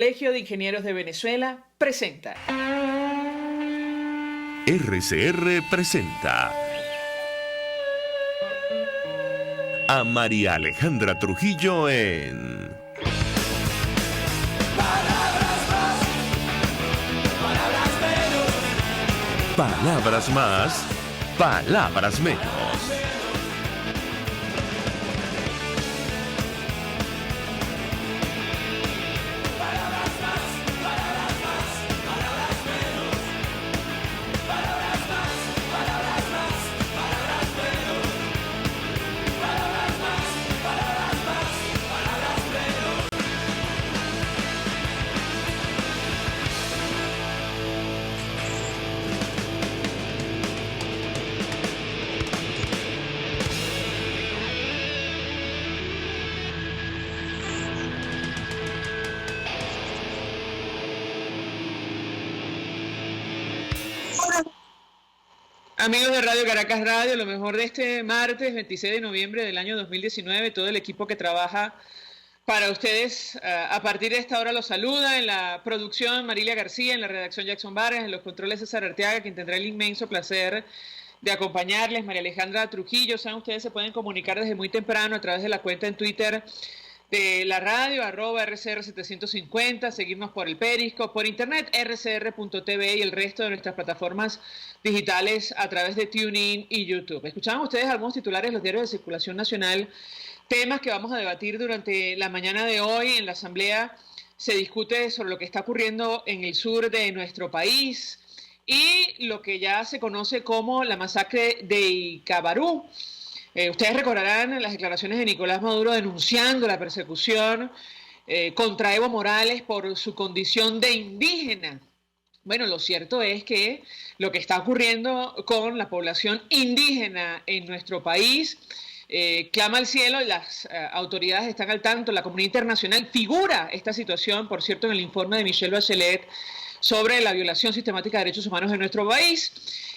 Colegio de Ingenieros de Venezuela presenta. RCR presenta a María Alejandra Trujillo en Palabras más, palabras menos. Palabras más, palabras menos. Amigos de Radio Caracas Radio, lo mejor de este martes 26 de noviembre del año 2019, todo el equipo que trabaja para ustedes a partir de esta hora los saluda. En la producción Marilia García, en la redacción Jackson Vargas, en los controles César Arteaga, quien tendrá el inmenso placer de acompañarles, María Alejandra Trujillo. Saben, ustedes se pueden comunicar desde muy temprano a través de la cuenta en Twitter de la radio, @RCR750, seguirnos por el Periscope, por internet, rcr.tv y el resto de nuestras plataformas digitales a través de TuneIn y YouTube. Escuchaban ustedes algunos titulares de los diarios de circulación nacional, temas que vamos a debatir durante la mañana de hoy. En la Asamblea se discute sobre lo que está ocurriendo en el sur de nuestro país y lo que ya se conoce como la masacre de Icabarú. Ustedes recordarán las declaraciones de Nicolás Maduro denunciando la persecución contra Evo Morales por su condición de indígena. Bueno, lo cierto es que lo que está ocurriendo con la población indígena en nuestro país clama al cielo y las autoridades están al tanto. La comunidad internacional figura esta situación, por cierto, en el informe de Michelle Bachelet sobre la violación sistemática de derechos humanos en nuestro país.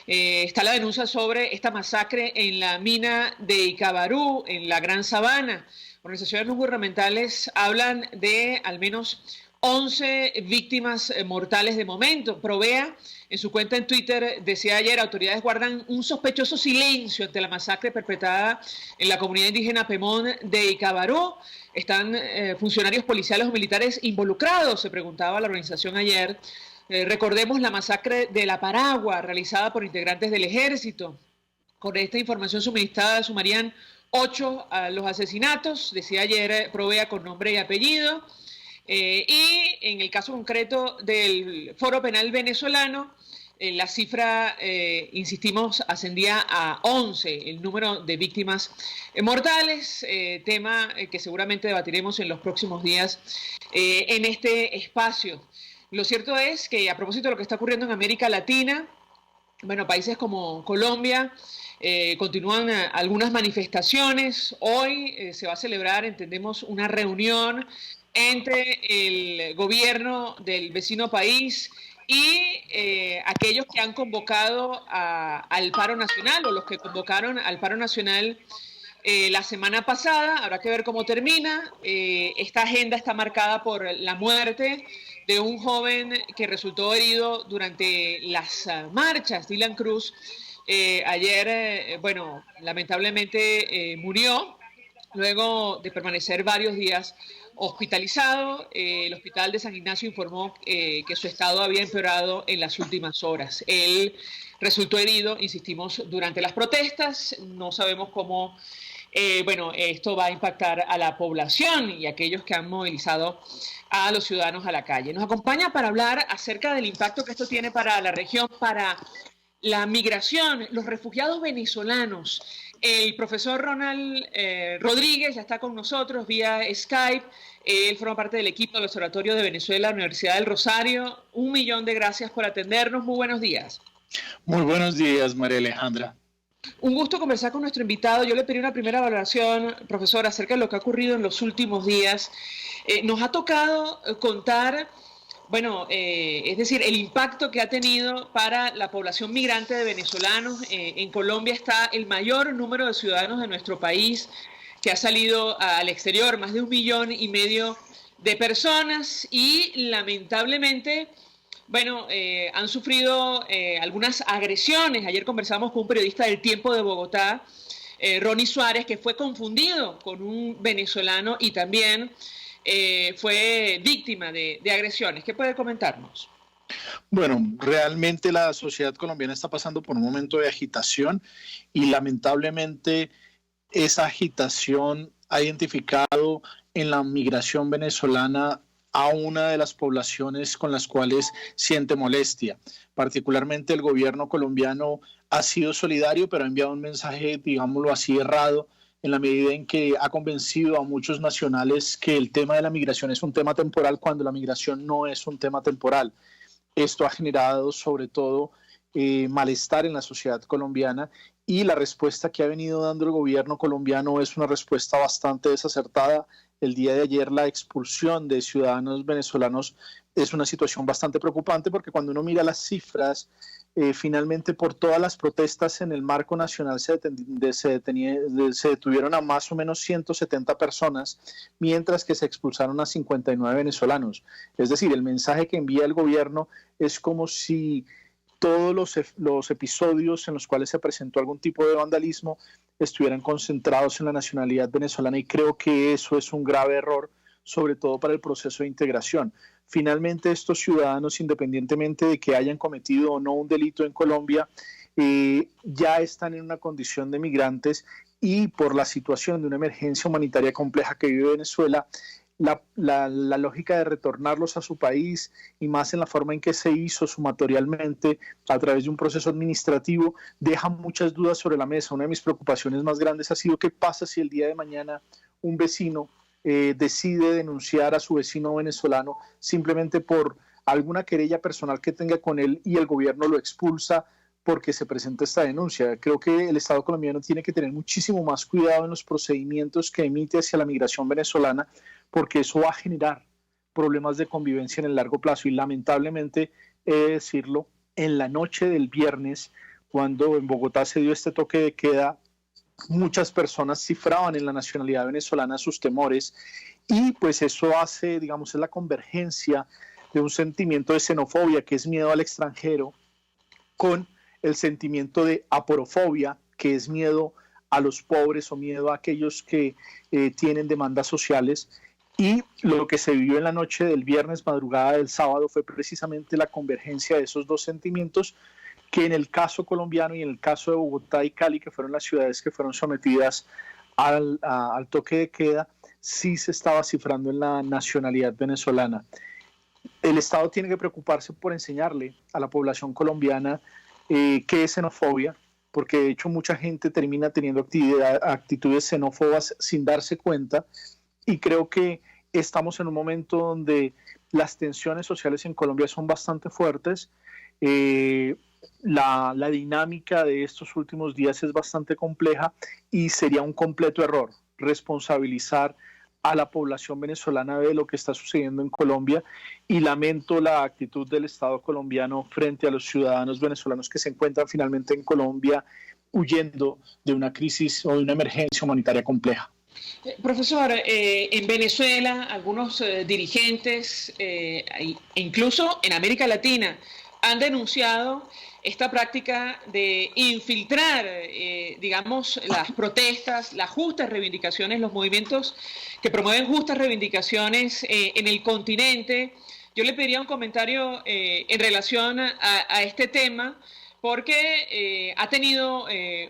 Está la denuncia sobre esta masacre en la mina de Icabarú, en la Gran Sabana. Organizaciones no gubernamentales hablan de al menos 11 víctimas mortales de momento. Provea, en su cuenta en Twitter, decía ayer, autoridades guardan un sospechoso silencio ante la masacre perpetrada en la comunidad indígena Pemón de Icabarú. ¿Están funcionarios policiales o militares involucrados?, se preguntaba la organización ayer. Recordemos la masacre de La Paragua, realizada por integrantes del ejército. Con esta información suministrada sumarían 8 a los asesinatos, decía ayer Provea con nombre y apellido. Y en el caso concreto del Foro Penal venezolano, la cifra, insistimos, ascendía a 11, el número de víctimas mortales, tema que seguramente debatiremos en los próximos días en este espacio. Lo cierto es que, a propósito de lo que está ocurriendo en América Latina, bueno, países como Colombia, continúan algunas manifestaciones. Hoy se va a celebrar, entendemos, una reunión entre el gobierno del vecino país y aquellos que han convocado al paro nacional, o los que convocaron al paro nacional la semana pasada. Habrá que ver cómo termina. Esta agenda está marcada por la muerte de un joven que resultó herido durante las marchas, Dylan Cruz. Ayer, bueno, lamentablemente murió luego de permanecer varios días hospitalizado. El hospital de San Ignacio informó que su estado había empeorado en las últimas horas. Él resultó herido, insistimos, durante las protestas. No sabemos cómo bueno, esto va a impactar a la población y a aquellos que han movilizado a los ciudadanos a la calle. Nos acompaña para hablar acerca del impacto que esto tiene para la región, para la migración, los refugiados venezolanos. El profesor Ronald Rodríguez ya está con nosotros vía Skype. Él forma parte del equipo del Observatorio de Venezuela, Universidad del Rosario. 1.000.000 de gracias por atendernos. Muy buenos días. Muy buenos días, María Alejandra. Un gusto conversar con nuestro invitado. Yo le pedí una primera valoración, profesor, acerca de lo que ha ocurrido en los últimos días. Nos ha tocado contar, bueno, es decir, el impacto que ha tenido para la población migrante de venezolanos. En Colombia está el mayor número de ciudadanos de nuestro país que ha salido al exterior, más de 1,5 millones de personas y lamentablemente, bueno, han sufrido algunas agresiones. Ayer conversamos con un periodista del Tiempo de Bogotá, Ronnie Suárez, que fue confundido con un venezolano y también fue víctima de agresiones. ¿Qué puede comentarnos? Bueno, realmente la sociedad colombiana está pasando por un momento de agitación y lamentablemente esa agitación ha identificado en la migración venezolana a una de las poblaciones con las cuales siente molestia. Particularmente el gobierno colombiano ha sido solidario, pero ha enviado un mensaje, digámoslo así, errado, en la medida en que ha convencido a muchos nacionales que el tema de la migración es un tema temporal cuando la migración no es un tema temporal. Esto ha generado sobre todo malestar en la sociedad colombiana y la respuesta que ha venido dando el gobierno colombiano es una respuesta bastante desacertada. El día de ayer la expulsión de ciudadanos venezolanos es una situación bastante preocupante porque cuando uno mira las cifras, finalmente por todas las protestas en el marco nacional se detuvieron a más o menos 170 personas, mientras que se expulsaron a 59 venezolanos. Es decir, el mensaje que envía el gobierno es como si todos los episodios en los cuales se presentó algún tipo de vandalismo estuvieran concentrados en la nacionalidad venezolana y creo que eso es un grave error, sobre todo para el proceso de integración. Finalmente, estos ciudadanos, independientemente de que hayan cometido o no un delito en Colombia, ya están en una condición de migrantes y por la situación de una emergencia humanitaria compleja que vive Venezuela, la lógica de retornarlos a su país y más en la forma en que se hizo sumatorialmente a través de un proceso administrativo deja muchas dudas sobre la mesa. Una de mis preocupaciones más grandes ha sido qué pasa si el día de mañana un vecino decide denunciar a su vecino venezolano simplemente por alguna querella personal que tenga con él y el gobierno lo expulsa porque se presenta esta denuncia. Creo que el Estado colombiano tiene que tener muchísimo más cuidado en los procedimientos que emite hacia la migración venezolana porque eso va a generar problemas de convivencia en el largo plazo y lamentablemente, he de decirlo, en la noche del viernes, cuando en Bogotá se dio este toque de queda, muchas personas cifraban en la nacionalidad venezolana sus temores y pues eso hace, digamos, es la convergencia de un sentimiento de xenofobia, que es miedo al extranjero, con el sentimiento de aporofobia, que es miedo a los pobres o miedo a aquellos que tienen demandas sociales. Y lo que se vivió en la noche del viernes, madrugada del sábado, fue precisamente la convergencia de esos dos sentimientos que en el caso colombiano y en el caso de Bogotá y Cali, que fueron las ciudades que fueron sometidas al toque de queda, sí se estaba cifrando en la nacionalidad venezolana. El Estado tiene que preocuparse por enseñarle a la población colombiana qué es xenofobia, porque de hecho mucha gente termina teniendo actitudes xenófobas sin darse cuenta, y creo que estamos en un momento donde las tensiones sociales en Colombia son bastante fuertes. La dinámica de estos últimos días es bastante compleja y sería un completo error responsabilizar a la población venezolana de lo que está sucediendo en Colombia y lamento la actitud del Estado colombiano frente a los ciudadanos venezolanos que se encuentran finalmente en Colombia huyendo de una crisis o de una emergencia humanitaria compleja. Profesor, en Venezuela algunos dirigentes, incluso en América Latina, han denunciado esta práctica de infiltrar, digamos, las protestas, las justas reivindicaciones, los movimientos que promueven justas reivindicaciones en el continente. Yo le pediría un comentario en relación a este tema, porque ha tenido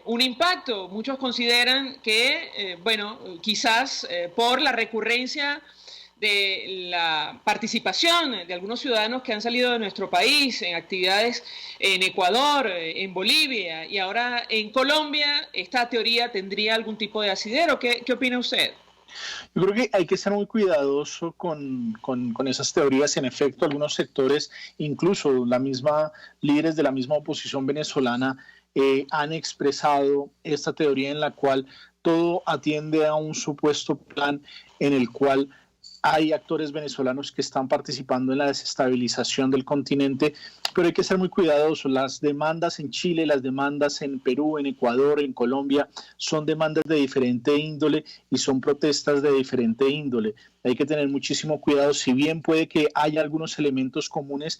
un impacto. Muchos consideran que, bueno, quizás por la recurrencia de la participación de algunos ciudadanos que han salido de nuestro país en actividades en Ecuador, en Bolivia y ahora en Colombia, esta teoría tendría algún tipo de asidero. ¿Qué opina usted? Yo creo que hay que ser muy cuidadoso con esas teorías. En efecto, algunos sectores, incluso líderes de la misma oposición venezolana, han expresado esta teoría en la cual todo atiende a un supuesto plan en el cual hay actores venezolanos que están participando en la desestabilización del continente, pero hay que ser muy cuidadosos. Las demandas en Chile, las demandas en Perú, en Ecuador, en Colombia, son demandas de diferente índole y son protestas de diferente índole. Hay que tener muchísimo cuidado, si bien puede que haya algunos elementos comunes,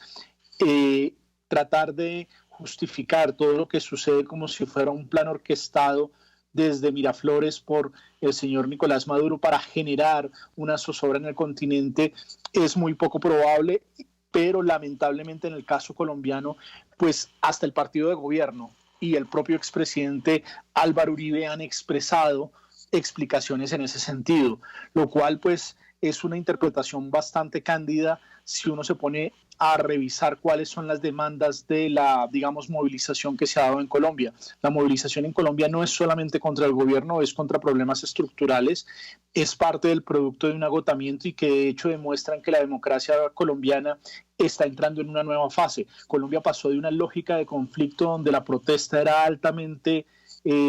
tratar de justificar todo lo que sucede como si fuera un plan orquestado desde Miraflores por el señor Nicolás Maduro para generar una zozobra en el continente es muy poco probable, pero lamentablemente en el caso colombiano, pues hasta el partido de gobierno y el propio expresidente Álvaro Uribe han expresado explicaciones en ese sentido, lo cual pues es una interpretación bastante cándida si uno se pone a revisar cuáles son las demandas de la, digamos, movilización que se ha dado en Colombia. La movilización en Colombia no es solamente contra el gobierno, es contra problemas estructurales, es parte del producto de un agotamiento y que de hecho demuestran que la democracia colombiana está entrando en una nueva fase. Colombia pasó de una lógica de conflicto donde la protesta era altamente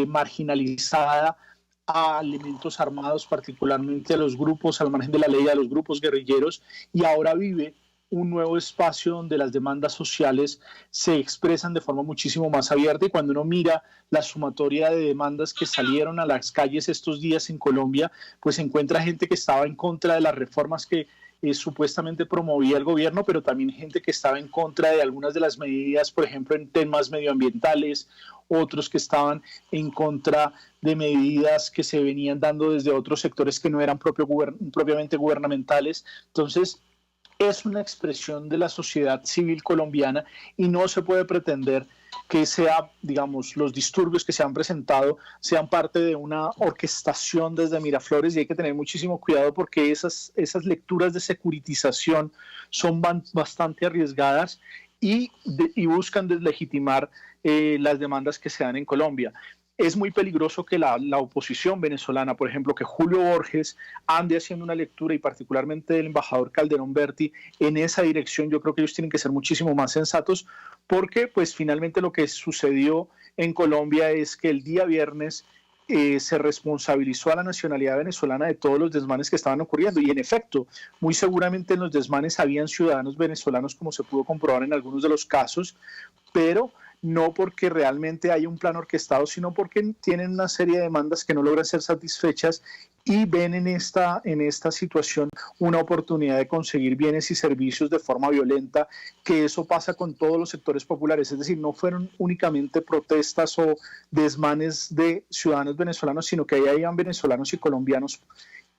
marginalizada a elementos armados, particularmente a los grupos, al margen de la ley, a los grupos guerrilleros, y ahora vive un nuevo espacio donde las demandas sociales se expresan de forma muchísimo más abierta, y cuando uno mira la sumatoria de demandas que salieron a las calles estos días en Colombia, pues se encuentra gente que estaba en contra de las reformas que supuestamente promovía el gobierno, pero también gente que estaba en contra de algunas de las medidas, por ejemplo, en temas medioambientales, otros que estaban en contra de medidas que se venían dando desde otros sectores que no eran propiamente gubernamentales. Entonces, es una expresión de la sociedad civil colombiana y no se puede pretender que sea, digamos, los disturbios que se han presentado sean parte de una orquestación desde Miraflores, y hay que tener muchísimo cuidado porque esas lecturas de securitización son bastante arriesgadas y buscan deslegitimar las demandas que se dan en Colombia. Es muy peligroso que la oposición venezolana, por ejemplo, que Julio Borges ande haciendo una lectura, y particularmente el embajador Calderón Berti, en esa dirección. Yo creo que ellos tienen que ser muchísimo más sensatos, porque pues finalmente lo que sucedió en Colombia es que el día viernes se responsabilizó a la nacionalidad venezolana de todos los desmanes que estaban ocurriendo, y en efecto, muy seguramente en los desmanes habían ciudadanos venezolanos, como se pudo comprobar en algunos de los casos, pero no porque realmente haya un plan orquestado, sino porque tienen una serie de demandas que no logran ser satisfechas y ven en esta situación una oportunidad de conseguir bienes y servicios de forma violenta, que eso pasa con todos los sectores populares. Es decir, no fueron únicamente protestas o desmanes de ciudadanos venezolanos, sino que ahí habían venezolanos y colombianos,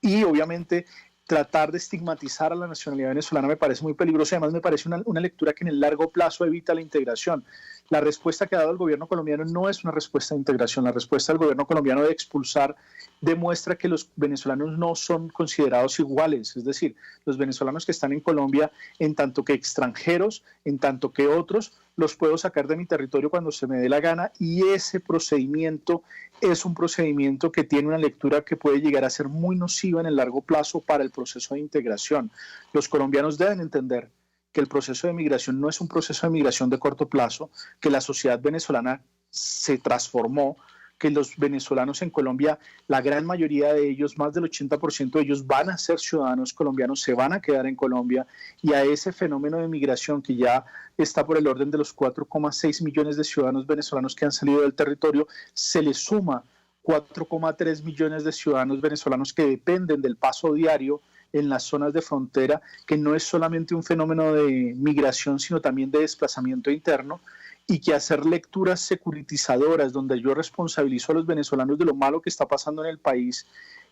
y obviamente tratar de estigmatizar a la nacionalidad venezolana me parece muy peligroso, y además me parece una lectura que en el largo plazo evita la integración. La respuesta que ha dado el gobierno colombiano no es una respuesta de integración. La respuesta del gobierno colombiano de expulsar demuestra que los venezolanos no son considerados iguales. Es decir, los venezolanos que están en Colombia, en tanto que extranjeros, en tanto que otros, los puedo sacar de mi territorio cuando se me dé la gana, y ese procedimiento es un procedimiento que tiene una lectura que puede llegar a ser muy nociva en el largo plazo para el proceso de integración. Los colombianos deben entender que el proceso de migración no es un proceso de migración de corto plazo, que la sociedad venezolana se transformó, que los venezolanos en Colombia, la gran mayoría de ellos, más del 80% de ellos van a ser ciudadanos colombianos, se van a quedar en Colombia, y a ese fenómeno de migración que ya está por el orden de los 4,6 millones de ciudadanos venezolanos que han salido del territorio, se le suma 4,3 millones de ciudadanos venezolanos que dependen del paso diario en las zonas de frontera, que no es solamente un fenómeno de migración, sino también de desplazamiento interno, y que hacer lecturas securitizadoras donde yo responsabilizo a los venezolanos de lo malo que está pasando en el país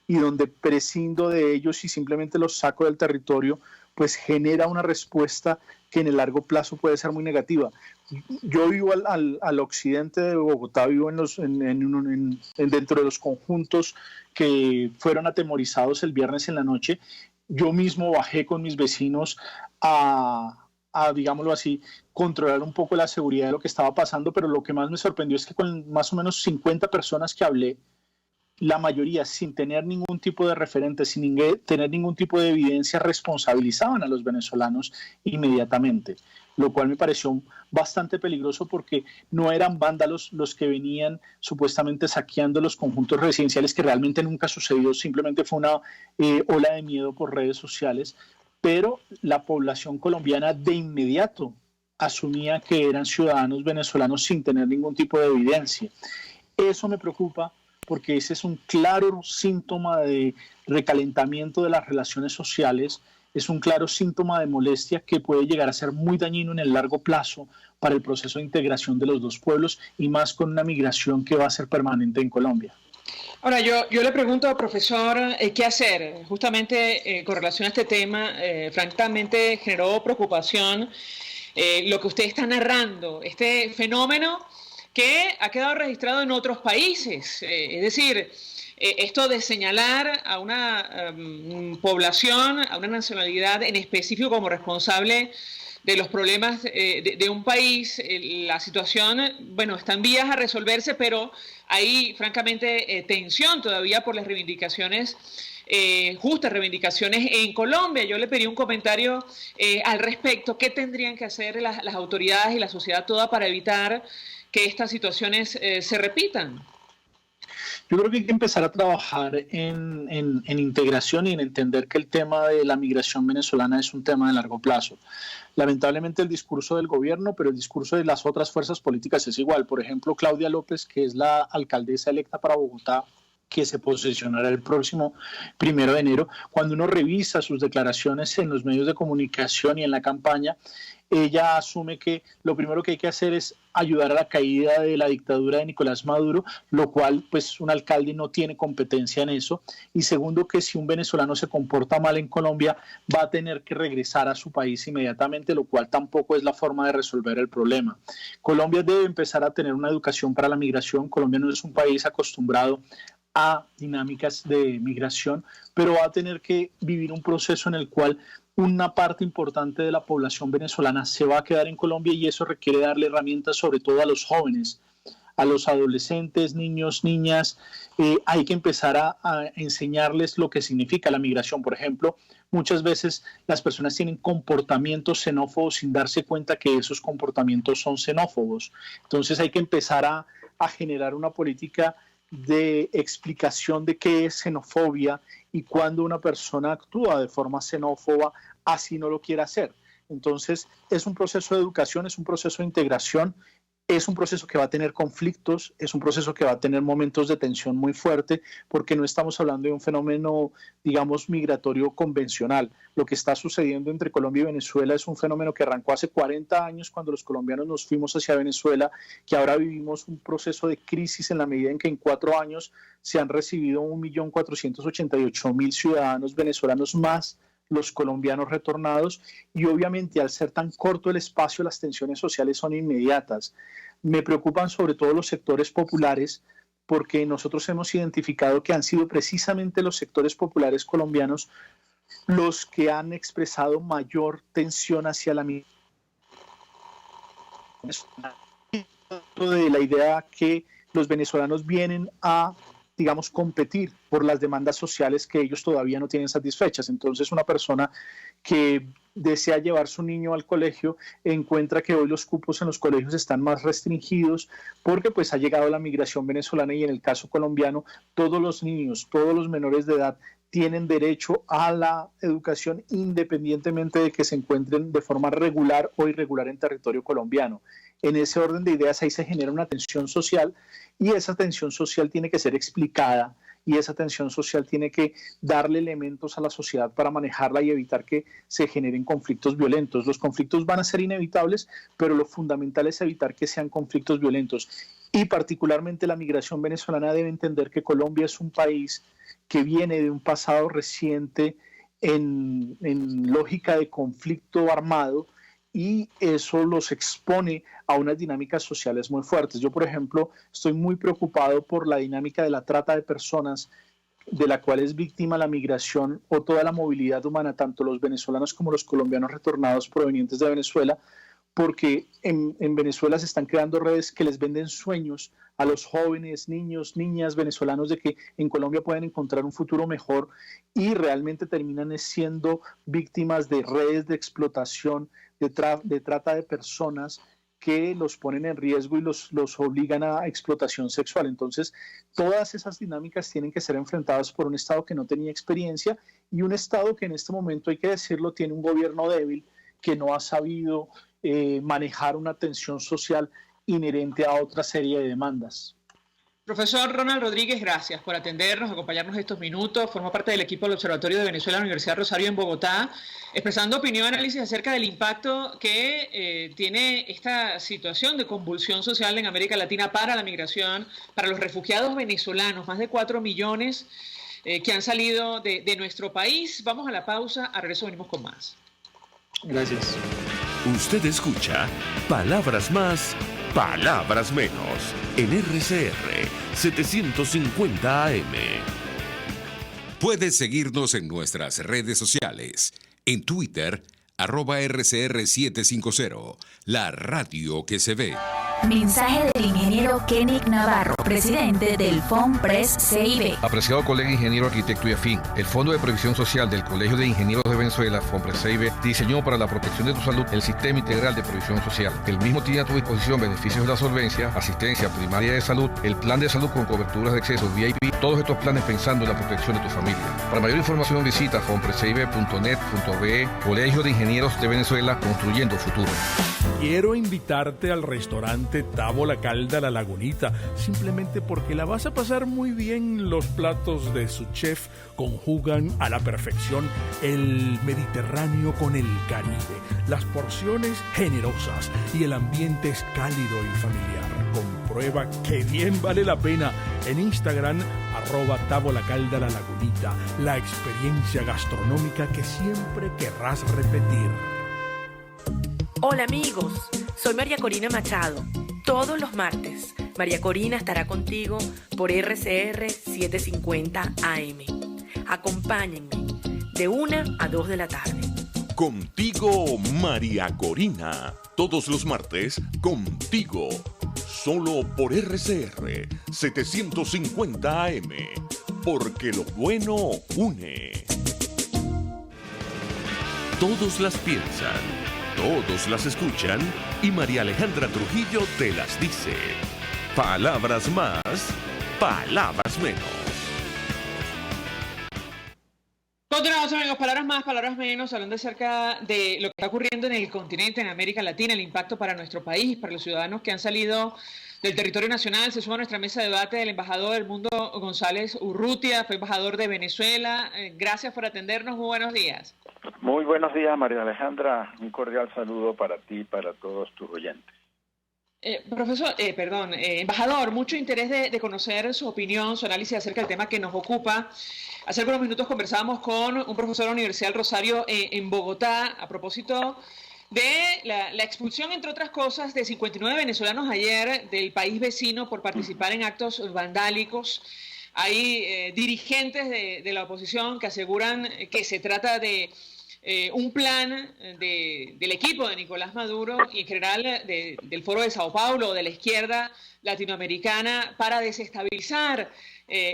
y donde prescindo de ellos y simplemente los saco del territorio, pues genera una respuesta que en el largo plazo puede ser muy negativa. Yo vivo al occidente de Bogotá, vivo dentro de los conjuntos que fueron atemorizados el viernes en la noche. Yo mismo bajé con mis vecinos a digámoslo así, controlar un poco la seguridad de lo que estaba pasando, pero lo que más me sorprendió es que con más o menos 50 personas que hablé, la mayoría, sin tener ningún tipo de referente, sin tener ningún tipo de evidencia, responsabilizaban a los venezolanos inmediatamente, lo cual me pareció bastante peligroso porque no eran vándalos los que venían supuestamente saqueando los conjuntos residenciales, que realmente nunca sucedió, simplemente fue una ola de miedo por redes sociales, pero la población colombiana de inmediato asumía que eran ciudadanos venezolanos sin tener ningún tipo de evidencia. Eso me preocupa porque ese es un claro síntoma de recalentamiento de las relaciones sociales, es un claro síntoma de molestia que puede llegar a ser muy dañino en el largo plazo para el proceso de integración de los dos pueblos y más con una migración que va a ser permanente en Colombia. Ahora, yo le pregunto, profesor, ¿qué hacer? Justamente con relación a este tema, francamente generó preocupación lo que usted está narrando, este fenómeno que ha quedado registrado en otros países. Es decir, esto de señalar a una población, a una nacionalidad en específico como responsable de los problemas de un país, la situación, bueno, está en vías a resolverse, pero hay francamente tensión todavía por las reivindicaciones, justas reivindicaciones en Colombia. Yo le pedí un comentario al respecto. ¿Qué tendrían que hacer las autoridades y la sociedad toda para evitar que estas situaciones se repitan? Yo creo que hay que empezar a trabajar en integración y en entender que el tema de la migración venezolana es un tema de largo plazo. Lamentablemente el discurso del gobierno, pero el discurso de las otras fuerzas políticas es igual. Por ejemplo, Claudia López, que es la alcaldesa electa para Bogotá, que se posesionará el próximo 1 de enero, cuando uno revisa sus declaraciones en los medios de comunicación y en la campaña, ella asume que lo primero que hay que hacer es ayudar a la caída de la dictadura de Nicolás Maduro, lo cual pues un alcalde no tiene competencia en eso, y segundo, que si un venezolano se comporta mal en Colombia va a tener que regresar a su país inmediatamente, lo cual tampoco es la forma de resolver el problema. Colombia debe empezar a tener una educación para la migración. Colombia no es un país acostumbrado a dinámicas de migración, pero va a tener que vivir un proceso en el cual una parte importante de la población venezolana se va a quedar en Colombia, y eso requiere darle herramientas sobre todo a los jóvenes, a los adolescentes, niños, niñas. Hay que empezar a enseñarles lo que significa la migración. Por ejemplo, muchas veces las personas tienen comportamientos xenófobos sin darse cuenta que esos comportamientos son xenófobos. Entonces hay que empezar a generar una política de explicación de qué es xenofobia y cuando una persona actúa de forma xenófoba, así no lo quiere hacer. Entonces, es un proceso de educación, es un proceso de integración, es un proceso que va a tener conflictos, es un proceso que va a tener momentos de tensión muy fuerte, porque no estamos hablando de un fenómeno, digamos, migratorio convencional. Lo que está sucediendo entre Colombia y Venezuela es un fenómeno que arrancó hace 40 años cuando los colombianos nos fuimos hacia Venezuela, que ahora vivimos un proceso de crisis en la medida en que en 4 años se han recibido 1.488.000 ciudadanos venezolanos más los colombianos retornados, y obviamente al ser tan corto el espacio las tensiones sociales son inmediatas. Me preocupan sobre todo los sectores populares, porque nosotros hemos identificado que han sido precisamente los sectores populares colombianos los que han expresado mayor tensión hacia la migración, de la idea que los venezolanos vienen a, digamos, competir por las demandas sociales que ellos todavía no tienen satisfechas. Entonces, una persona que desea llevar su niño al colegio encuentra que hoy los cupos en los colegios están más restringidos porque pues ha llegado la migración venezolana, y en el caso colombiano todos los niños, todos los menores de edad tienen derecho a la educación independientemente de que se encuentren de forma regular o irregular en territorio colombiano. En ese orden de ideas ahí se genera una tensión social, y esa tensión social tiene que ser explicada, y esa tensión social tiene que darle elementos a la sociedad para manejarla y evitar que se generen conflictos violentos. Los conflictos van a ser inevitables, pero lo fundamental es evitar que sean conflictos violentos. Y particularmente la migración venezolana debe entender que Colombia es un país que viene de un pasado reciente en lógica de conflicto armado, y eso los expone a unas dinámicas sociales muy fuertes. Yo, por ejemplo, estoy muy preocupado por la dinámica de la trata de personas, de la cual es víctima la migración o toda la movilidad humana, tanto los venezolanos como los colombianos retornados provenientes de Venezuela, porque en Venezuela se están creando redes que les venden sueños a los jóvenes, niños, niñas venezolanos de que en Colombia pueden encontrar un futuro mejor y realmente terminan siendo víctimas de redes de explotación, de trata de personas que los ponen en riesgo y los obligan a explotación sexual. Entonces, todas esas dinámicas tienen que ser enfrentadas por un Estado que no tenía experiencia y un Estado que en este momento, hay que decirlo, tiene un gobierno débil que no ha sabido manejar una tensión social inherente a otra serie de demandas. Profesor Ronald Rodríguez, gracias por atendernos, acompañarnos estos minutos. Forma parte del equipo del Observatorio de Venezuela, Universidad Rosario en Bogotá, expresando opinión y análisis acerca del impacto que tiene esta situación de convulsión social en América Latina para la migración, para los refugiados venezolanos, más de 4 millones que han salido de nuestro país. Vamos a la pausa, a regreso venimos con más. Gracias. Usted escucha Palabras Más, Palabras Menos en RCR 750 AM. Puedes seguirnos en nuestras redes sociales. En Twitter, @RCR750, la radio que se ve. Mensaje del ingeniero Kenick Navarro, presidente del FONPRES CIB. Apreciado colega ingeniero, arquitecto y afín, el Fondo de Previsión Social del Colegio de Ingenieros de Venezuela, FONPRES CIB, diseñó para la protección de tu salud el Sistema Integral de Previsión Social. El mismo tiene a tu disposición beneficios de la solvencia, asistencia primaria de salud, el plan de salud con coberturas de acceso VIP, todos estos planes pensando en la protección de tu familia. Para mayor información visita fonprescib.net.be, Colegio de Ingenieros de Venezuela, construyendo futuro. Quiero invitarte al restaurante Tavo La Calda La Lagunita, simplemente porque la vas a pasar muy bien. Los platos de su chef conjugan a la perfección el Mediterráneo con el Caribe, las porciones generosas y el ambiente es cálido y familiar. Comprueba que bien vale la pena en Instagram, @Tavo La Calda La Lagunita, la experiencia gastronómica que siempre querrás repetir. Hola amigos, soy María Corina Machado. Todos los martes, María Corina estará contigo por RCR 750 AM. Acompáñenme de 1 a 2 de la tarde. Contigo, María Corina. Todos los martes, contigo. Solo por RCR 750 AM. Porque lo bueno une. Todos las piensan, todos las escuchan y María Alejandra Trujillo te las dice. Palabras más, palabras menos. Continuamos amigos, palabras más, palabras menos, hablando acerca de lo que está ocurriendo en el continente, en América Latina, el impacto para nuestro país, para los ciudadanos que han salido del territorio nacional. Se suma a nuestra mesa de debate el embajador del mundo, González Urrutia, fue embajador de Venezuela. Gracias por atendernos, muy buenos días. Muy buenos días, María Alejandra. Un cordial saludo para ti y para todos tus oyentes. Embajador, mucho interés de conocer su opinión, su análisis acerca del tema que nos ocupa. Hace algunos minutos conversábamos con un profesor de la Universidad del Rosario en Bogotá a propósito de la expulsión, entre otras cosas, de 59 venezolanos ayer del país vecino por participar en actos vandálicos. Hay dirigentes de la oposición que aseguran que se trata de un plan del equipo de Nicolás Maduro y en general del Foro de Sao Paulo o de la izquierda latinoamericana para desestabilizar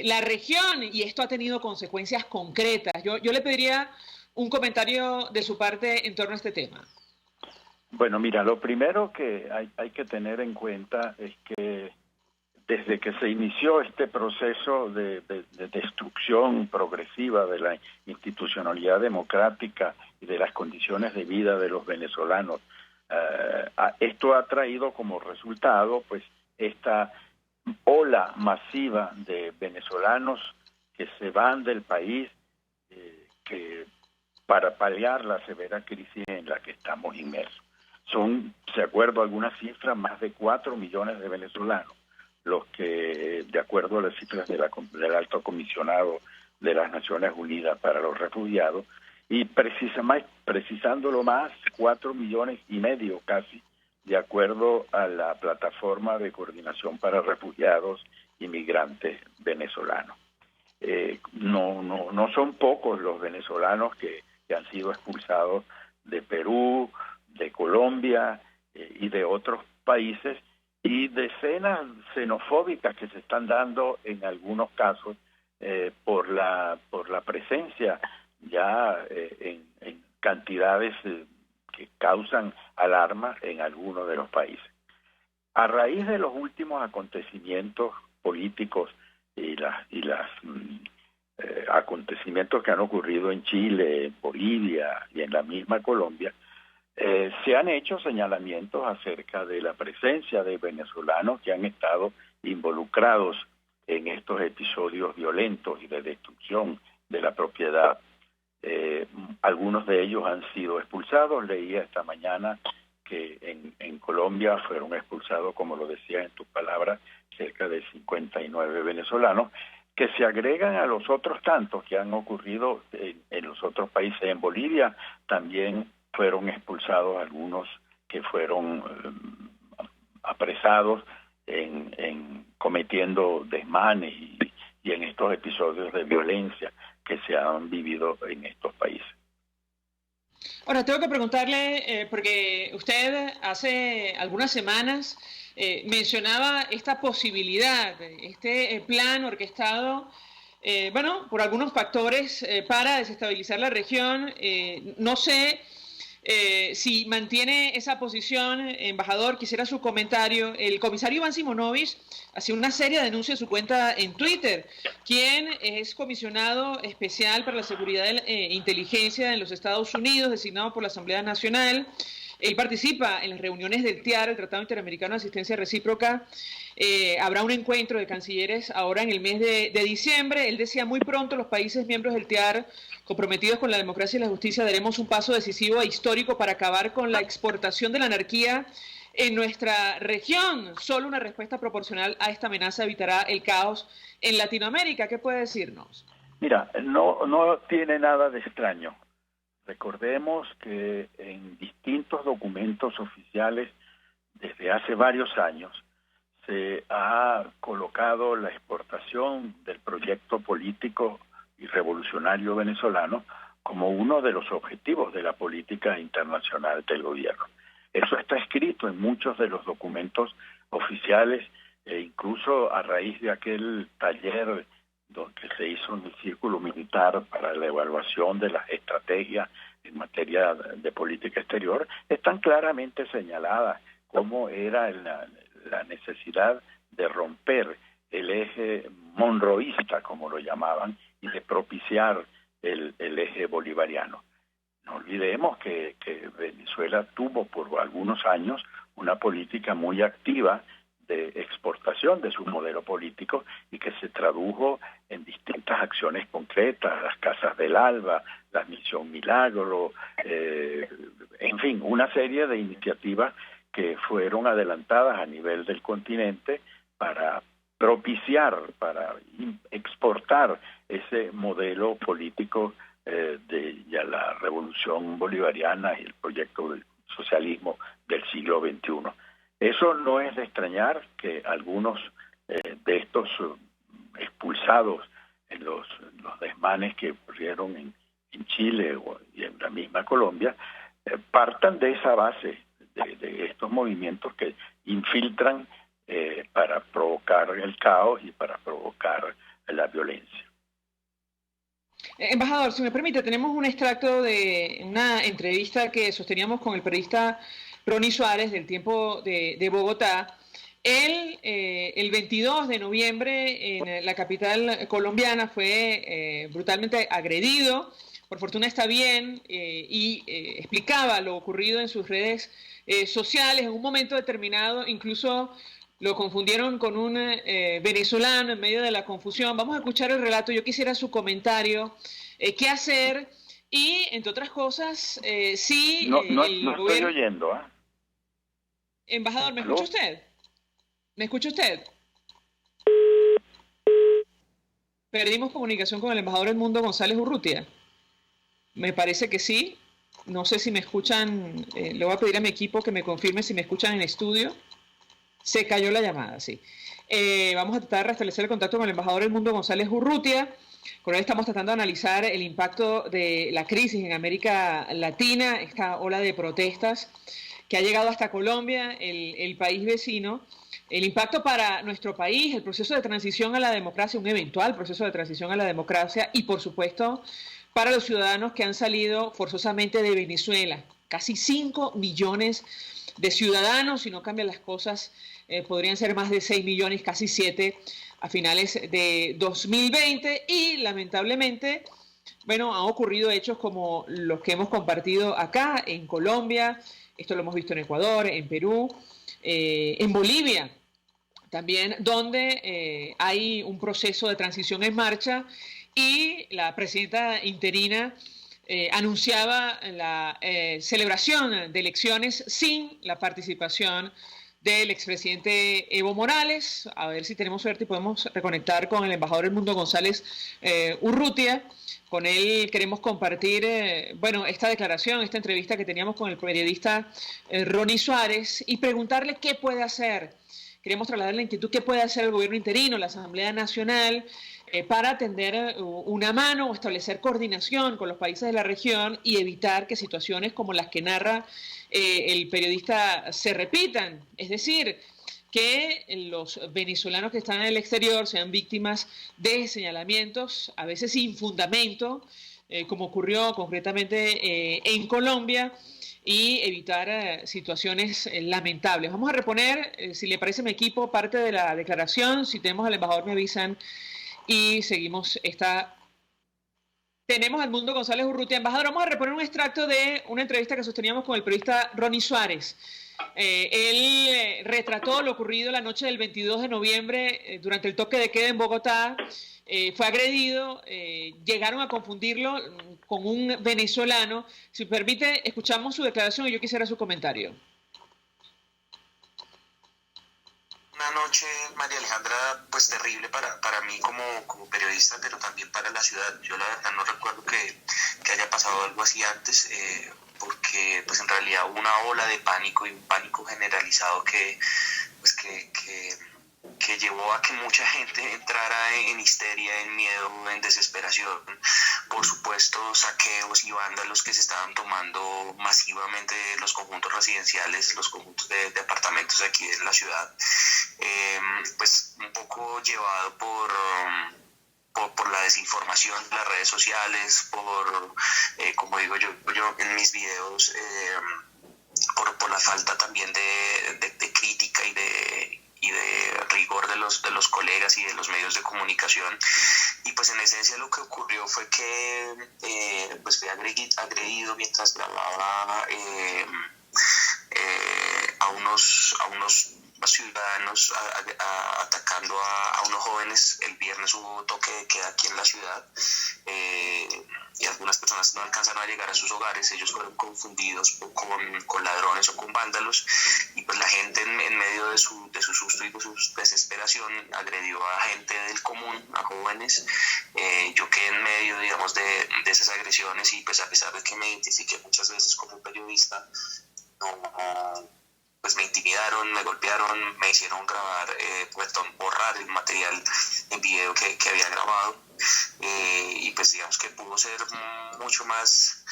la región, y esto ha tenido consecuencias concretas. Yo le pediría un comentario de su parte en torno a este tema. Bueno, mira, lo primero que hay que tener en cuenta es que desde que se inició este proceso de destrucción progresiva de la institucionalidad democrática y de las condiciones de vida de los venezolanos, esto ha traído como resultado pues esta ola masiva de venezolanos que se van del país que para paliar la severa crisis en la que estamos inmersos. Son, de acuerdo a algunas cifras, más de 4 millones de venezolanos los que, de acuerdo a las cifras del Alto Comisionado de las Naciones Unidas para los Refugiados, y precisándolo más, 4,5 millones casi, de acuerdo a la Plataforma de Coordinación para Refugiados y Migrantes Venezolanos. No son pocos los venezolanos que han sido expulsados de Perú, de Colombia y de otros países y de escenas xenofóbicas que se están dando en algunos casos por la presencia ya en cantidades que causan alarma en algunos de los países. A raíz de los últimos acontecimientos políticos y las acontecimientos que han ocurrido en Chile, en Bolivia y en la misma Colombia, se han hecho señalamientos acerca de la presencia de venezolanos que han estado involucrados en estos episodios violentos y de destrucción de la propiedad. Algunos de ellos han sido expulsados. Leía esta mañana que en Colombia fueron expulsados, como lo decía en tus palabras, cerca de 59 venezolanos, que se agregan a los otros tantos que han ocurrido en los otros países. En Bolivia también fueron expulsados algunos que fueron apresados en cometiendo desmanes y en estos episodios de violencia que se han vivido en estos países. Ahora, tengo que preguntarle, porque usted hace algunas semanas mencionaba esta posibilidad, este plan orquestado, por algunos factores para desestabilizar la región. No sé si mantiene esa posición, embajador. Quisiera su comentario. El comisario Iván Simonovic hacía una seria denuncia en su cuenta en Twitter, quien es comisionado especial para la seguridad e inteligencia en los Estados Unidos, designado por la Asamblea Nacional. Él participa en las reuniones del TIAR, el Tratado Interamericano de Asistencia Recíproca. Habrá un encuentro de cancilleres ahora en el mes de diciembre. Él decía: muy pronto los países miembros del TIAR, comprometidos con la democracia y la justicia, daremos un paso decisivo e histórico para acabar con la exportación de la anarquía en nuestra región. Solo una respuesta proporcional a esta amenaza evitará el caos en Latinoamérica. ¿Qué puede decirnos? Mira, no tiene nada de extraño. Recordemos que en distintos documentos oficiales desde hace varios años se ha colocado la exportación del proyecto político y revolucionario venezolano como uno de los objetivos de la política internacional del gobierno. Eso está escrito en muchos de los documentos oficiales, e incluso a raíz de aquel taller que se hizo en el Círculo Militar para la evaluación de las estrategias en materia de política exterior, están claramente señaladas cómo era la necesidad de romper el eje monroísta, como lo llamaban, y de propiciar el eje bolivariano. No olvidemos que Venezuela tuvo por algunos años una política muy activa de exportación de su modelo político y que se tradujo en distintas acciones concretas, las Casas del Alba, la Misión Milagro, en fin, una serie de iniciativas que fueron adelantadas a nivel del continente para propiciar, para exportar ese modelo político de ya la revolución bolivariana y el proyecto del socialismo del siglo XXI. Eso no es de extrañar que algunos de estos expulsados en los desmanes que ocurrieron en Chile y en la misma Colombia partan de esa base de estos movimientos que infiltran para provocar el caos y para provocar la violencia. Embajador, si me permite, tenemos un extracto de una entrevista que sosteníamos con el periodista Ronnie Suárez del Tiempo de Bogotá. Él, el 22 de noviembre, en la capital colombiana, fue brutalmente agredido. Por fortuna está bien, y explicaba lo ocurrido en sus redes sociales. En un momento determinado, incluso lo confundieron con un venezolano en medio de la confusión. Vamos a escuchar el relato. Yo quisiera su comentario. ¿Qué hacer? Y, entre otras cosas, sí... No estoy oyendo, ¿eh? Embajador, ¿me escucha usted? ¿Me escucha usted? Perdimos comunicación con el embajador Edmundo González Urrutia. Me parece que sí. No sé si me escuchan. Le voy a pedir a mi equipo que me confirme si me escuchan en estudio. Se cayó la llamada, sí. Vamos a tratar de restablecer el contacto con el embajador Edmundo González Urrutia. Con él estamos tratando de analizar el impacto de la crisis en América Latina, esta ola de protestas que ha llegado hasta Colombia, el país vecino. el impacto para nuestro país, el proceso de transición a la democracia, un eventual proceso de transición a la democracia y, por supuesto, para los ciudadanos que han salido forzosamente de Venezuela. Casi 5 millones de ciudadanos, si no cambian las cosas, podrían ser más de 6 millones, casi 7 a finales de 2020 y, lamentablemente, bueno, han ocurrido hechos como los que hemos compartido acá en Colombia, esto lo hemos visto en Ecuador, en Perú, en Bolivia también, donde hay un proceso de transición en marcha y la presidenta interina anunciaba la celebración de elecciones sin la participación del expresidente Evo Morales. A ver si tenemos suerte y podemos reconectar con el embajador Edmundo González Urrutia. Con él queremos compartir, bueno, esta declaración, esta entrevista que teníamos con el periodista Ronnie Suárez y preguntarle qué puede hacer. Queremos trasladar la inquietud, qué puede hacer el gobierno interino, la Asamblea Nacional, para tender una mano o establecer coordinación con los países de la región y evitar que situaciones como las que narra el periodista se repitan. Es decir, que los venezolanos que están en el exterior sean víctimas de señalamientos, a veces sin fundamento, como ocurrió concretamente en Colombia, y evitar situaciones lamentables. Vamos a reponer, si le parece a mi equipo, parte de la declaración. Si tenemos al embajador me avisan y seguimos esta... Tenemos al Edmundo González Urrutia. Embajador, vamos a reponer un extracto de una entrevista que sosteníamos con el periodista Ronnie Suárez. Él retrató lo ocurrido la noche del 22 de noviembre durante el toque de queda en Bogotá. Fue agredido, llegaron a confundirlo con un venezolano. Si me permite, escuchamos su declaración y yo quisiera su comentario. Una noche, María Alejandra, pues terrible para mí como periodista, pero también para la ciudad. Yo la verdad no recuerdo que haya pasado algo así antes, porque pues en realidad hubo una ola de pánico y un pánico generalizado que llevó a que mucha gente entrara en histeria, en miedo, en desesperación. Por supuesto, saqueos y vándalos que se estaban tomando masivamente los conjuntos residenciales, los conjuntos de apartamentos aquí en la ciudad. Pues un poco llevado por la desinformación de las redes sociales, como digo yo en mis videos, por la falta también de crítica y de rigor de los colegas y de los medios de comunicación. Y pues en esencia lo que ocurrió fue que pues fui agredido mientras grababa a unos ciudadanos atacando a unos jóvenes. El viernes hubo toque de queda aquí en la ciudad y algunas personas no alcanzaron a llegar a sus hogares. Ellos fueron confundidos con ladrones o con vándalos y pues la gente en medio de su susto y de su desesperación agredió a gente del común, a jóvenes. Yo quedé en medio, digamos, de esas agresiones y pues a pesar de que me identifiqué muchas veces como periodista, pues me intimidaron, me golpearon, me hicieron borrar el material en video que había grabado, y pues digamos que pudo ser mucho más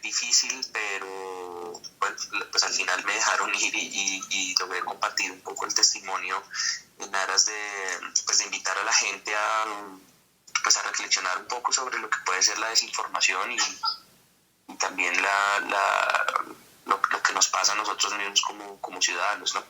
difícil, pero pues al final me dejaron ir y logré compartir un poco el testimonio en aras de invitar a la gente a reflexionar un poco sobre lo que puede ser la desinformación y también lo que nos pasa a nosotros mismos como ciudadanos, ¿no?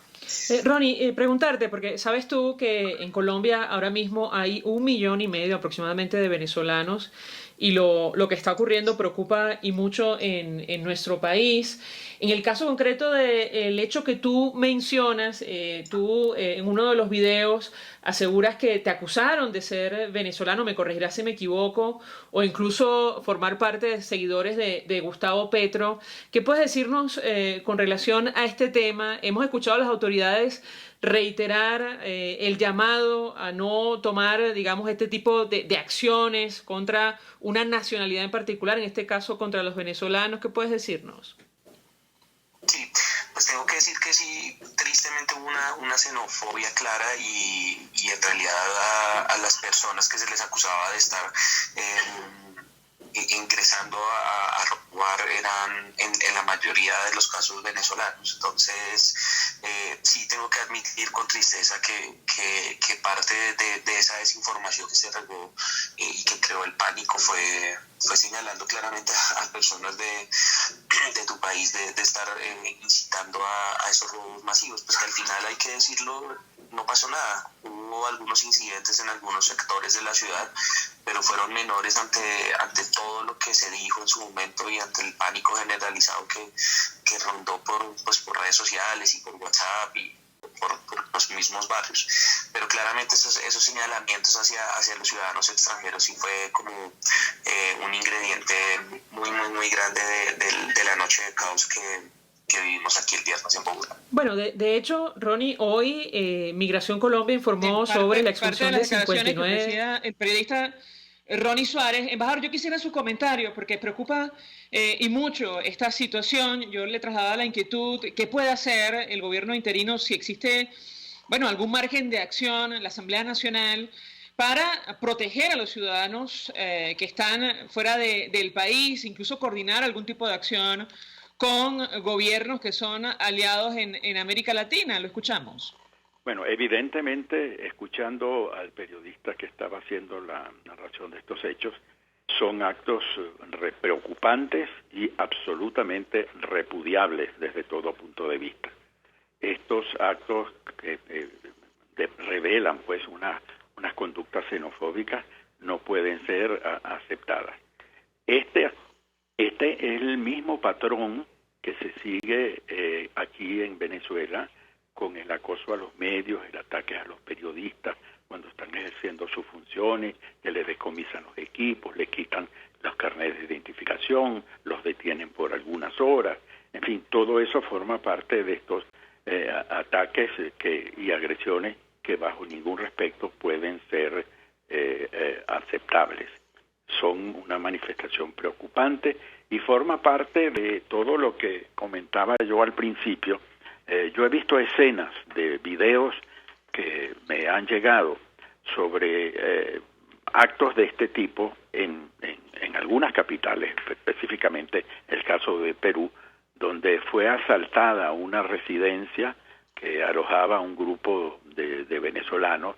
Ronnie, preguntarte, porque sabes tú que en Colombia ahora mismo hay 1,5 millones aproximadamente de venezolanos y lo que está ocurriendo preocupa y mucho en nuestro país. En el caso concreto del hecho que tú mencionas, tú en uno de los videos aseguras que te acusaron de ser venezolano, me corregirás si me equivoco, o incluso formar parte de seguidores de Gustavo Petro. ¿Qué puedes decirnos con relación a este tema? Hemos escuchado a las autoridades reiterar el llamado a no tomar, digamos, este tipo de acciones contra una nacionalidad en particular, en este caso contra los venezolanos. ¿Qué puedes decirnos? Sí, pues tengo que decir que sí, tristemente hubo una xenofobia clara y en realidad a las personas que se les acusaba de estar ingresando a robar eran en la mayoría de los casos venezolanos. Entonces sí tengo que admitir con tristeza que parte de esa desinformación que se regó y que creó el pánico fue señalando claramente a personas de tu país de estar incitando a esos robos masivos. Pues que al final, hay que decirlo, no pasó nada. Hubo algunos incidentes en algunos sectores de la ciudad, pero fueron menores ante todo lo que se dijo en su momento y ante el pánico generalizado que rondó por redes sociales y por WhatsApp y por los mismos barrios. Pero claramente esos señalamientos hacia los ciudadanos extranjeros sí fue como un ingrediente muy grande de la noche de caos que vivimos aquí el viernes en Bogotá. Bueno, de hecho, Ronnie, hoy Migración Colombia informó sobre la expulsión de 59... Que decía el periodista Ronnie Suárez. Embajador, yo quisiera su comentario, porque preocupa y mucho esta situación. Yo le trasladaba la inquietud, ¿qué puede hacer el gobierno interino si existe, algún margen de acción en la Asamblea Nacional para proteger a los ciudadanos que están fuera del país, incluso coordinar algún tipo de acción con gobiernos que son aliados en América Latina? Lo escuchamos. Bueno, evidentemente, escuchando al periodista que estaba haciendo la narración de estos hechos, son actos preocupantes y absolutamente repudiables desde todo punto de vista. Estos actos que revelan pues unas conductas xenofóbicas no pueden ser aceptadas. Este es el mismo patrón que se sigue aquí en Venezuela, con el acoso a los medios, el ataque a los periodistas cuando están ejerciendo sus funciones, que les decomisan los equipos, le quitan los carnets de identificación, los detienen por algunas horas. En fin, todo eso forma parte de estos ataques y agresiones que bajo ningún respecto pueden ser aceptables. Son una manifestación preocupante y forma parte de todo lo que comentaba yo al principio. Yo he visto escenas de videos que me han llegado sobre actos de este tipo en algunas capitales, específicamente el caso de Perú, donde fue asaltada una residencia que alojaba a un grupo de venezolanos.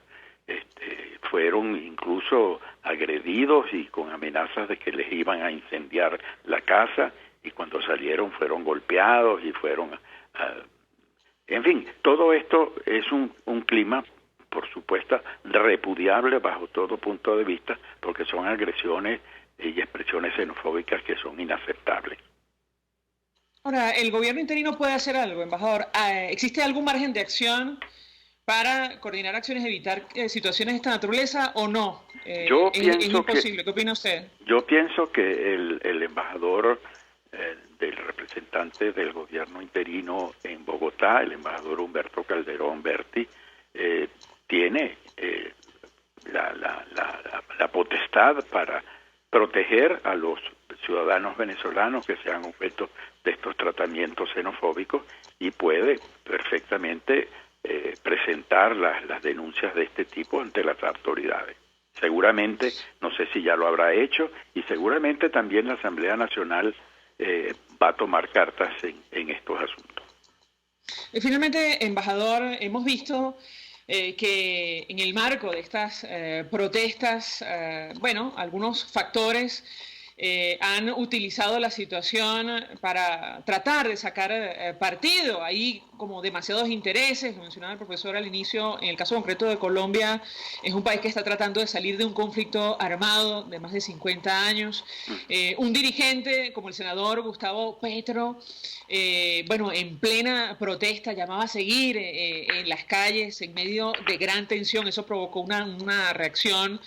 Fueron incluso agredidos y con amenazas de que les iban a incendiar la casa, y cuando salieron fueron golpeados y fueron... En fin, todo esto es un clima, por supuesto, repudiable bajo todo punto de vista, porque son agresiones y expresiones xenofóbicas que son inaceptables. Ahora, ¿el gobierno interino puede hacer algo, embajador? ¿Existe algún margen de acción para coordinar acciones, evitar situaciones de esta naturaleza o no? ¿Es imposible? ¿Qué opina usted? Yo pienso que el embajador del representante del gobierno interino en Bogotá, el embajador Humberto Calderón Berti, tiene la potestad para proteger a los ciudadanos venezolanos que sean objeto de estos tratamientos xenofóbicos, y puede perfectamente presentar las denuncias de este tipo ante las autoridades. Seguramente, no sé si ya lo habrá hecho, y seguramente también la Asamblea Nacional va a tomar cartas en estos asuntos. Finalmente, embajador, hemos visto que en el marco de estas protestas, algunos factores han utilizado la situación para tratar de sacar partido. Hay como demasiados intereses, lo mencionaba el profesor al inicio. En el caso concreto de Colombia, es un país que está tratando de salir de un conflicto armado de más de 50 años. Un dirigente como el senador Gustavo Petro, en plena protesta, llamaba a seguir en las calles en medio de gran tensión. Eso provocó una reacción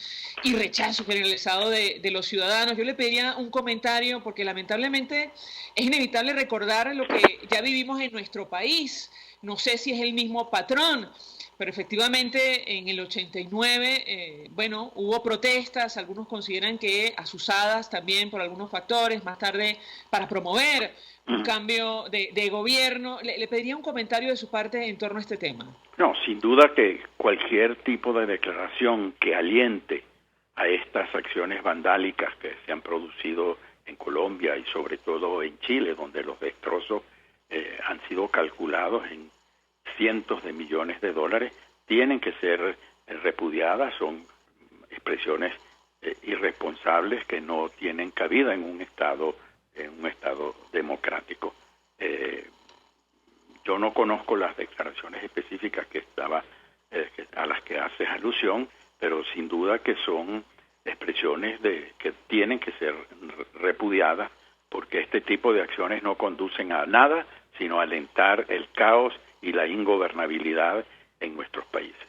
y rechazo generalizado de los ciudadanos. Yo le pediría un comentario, porque lamentablemente es inevitable recordar lo que ya vivimos en nuestro país. No sé si es el mismo patrón, pero efectivamente en el 89, hubo protestas. Algunos consideran que asusadas también por algunos factores, más tarde para promover un cambio de gobierno. Le pediría un comentario de su parte en torno a este tema. No, sin duda que cualquier tipo de declaración que aliente a estas acciones vandálicas que se han producido en Colombia y sobre todo en Chile, donde los destrozos han sido calculados en cientos de millones de dólares, tienen que ser repudiadas. Son expresiones irresponsables que no tienen cabida en un estado democrático. Yo no conozco las declaraciones específicas a las que haces alusión, pero sin duda que son expresiones que tienen que ser repudiadas, porque este tipo de acciones no conducen a nada, sino a alentar el caos y la ingobernabilidad en nuestros países.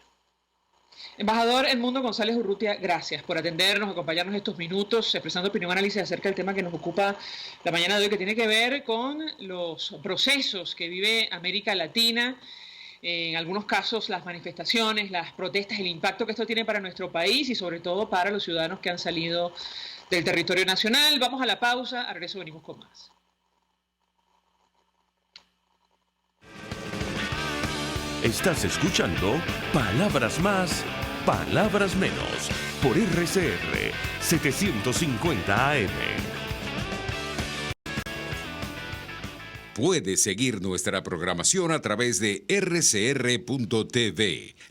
Embajador Edmundo González Urrutia, gracias por atendernos, acompañarnos estos minutos, expresando opinión, análisis acerca del tema que nos ocupa la mañana de hoy, que tiene que ver con los procesos que vive América Latina, en algunos casos las manifestaciones, las protestas, el impacto que esto tiene para nuestro país y sobre todo para los ciudadanos que han salido del territorio nacional. Vamos a la pausa, a regreso venimos con más. Estás escuchando Palabras Más, Palabras Menos, por RCR 750 AM. Puedes seguir nuestra programación a través de rcr.tv,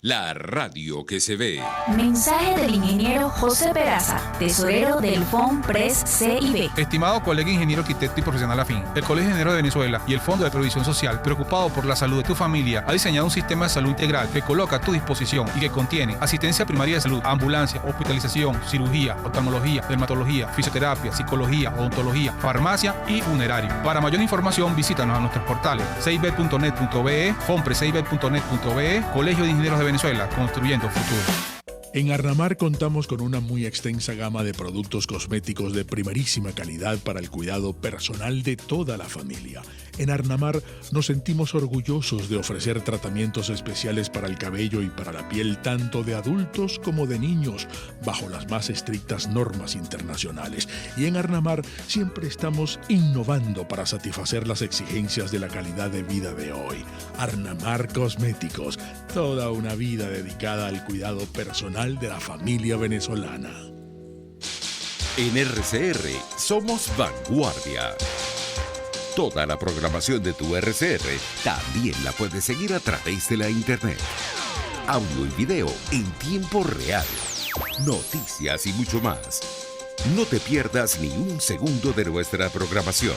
la radio que se ve. Mensaje del ingeniero José Peraza, tesorero del FOMPRES CIB. Estimado colega ingeniero, arquitecto y profesional afín, el Colegio de Ingenieros de Venezuela y el Fondo de Previsión Social, preocupado por la salud de tu familia, ha diseñado un sistema de salud integral que coloca a tu disposición y que contiene asistencia primaria de salud, ambulancia, hospitalización, cirugía, oftalmología, dermatología, fisioterapia, psicología, odontología, farmacia y funerario. Para mayor información, visítanos a nuestros portales cib.net.be, fomprecib.net.be, Colegio de Ingenieros de Venezuela, construyendo futuro. En Arnamar contamos con una muy extensa gama de productos cosméticos de primerísima calidad para el cuidado personal de toda la familia. En Arnamar nos sentimos orgullosos de ofrecer tratamientos especiales para el cabello y para la piel tanto de adultos como de niños, bajo las más estrictas normas internacionales. Y en Arnamar siempre estamos innovando para satisfacer las exigencias de la calidad de vida de hoy. Arnamar Cosméticos, toda una vida dedicada al cuidado personal de la familia venezolana. En RCR somos vanguardia. Toda la programación de tu RCR también la puedes seguir a través de la internet. Audio y video en tiempo real. Noticias y mucho más. No te pierdas ni un segundo de nuestra programación.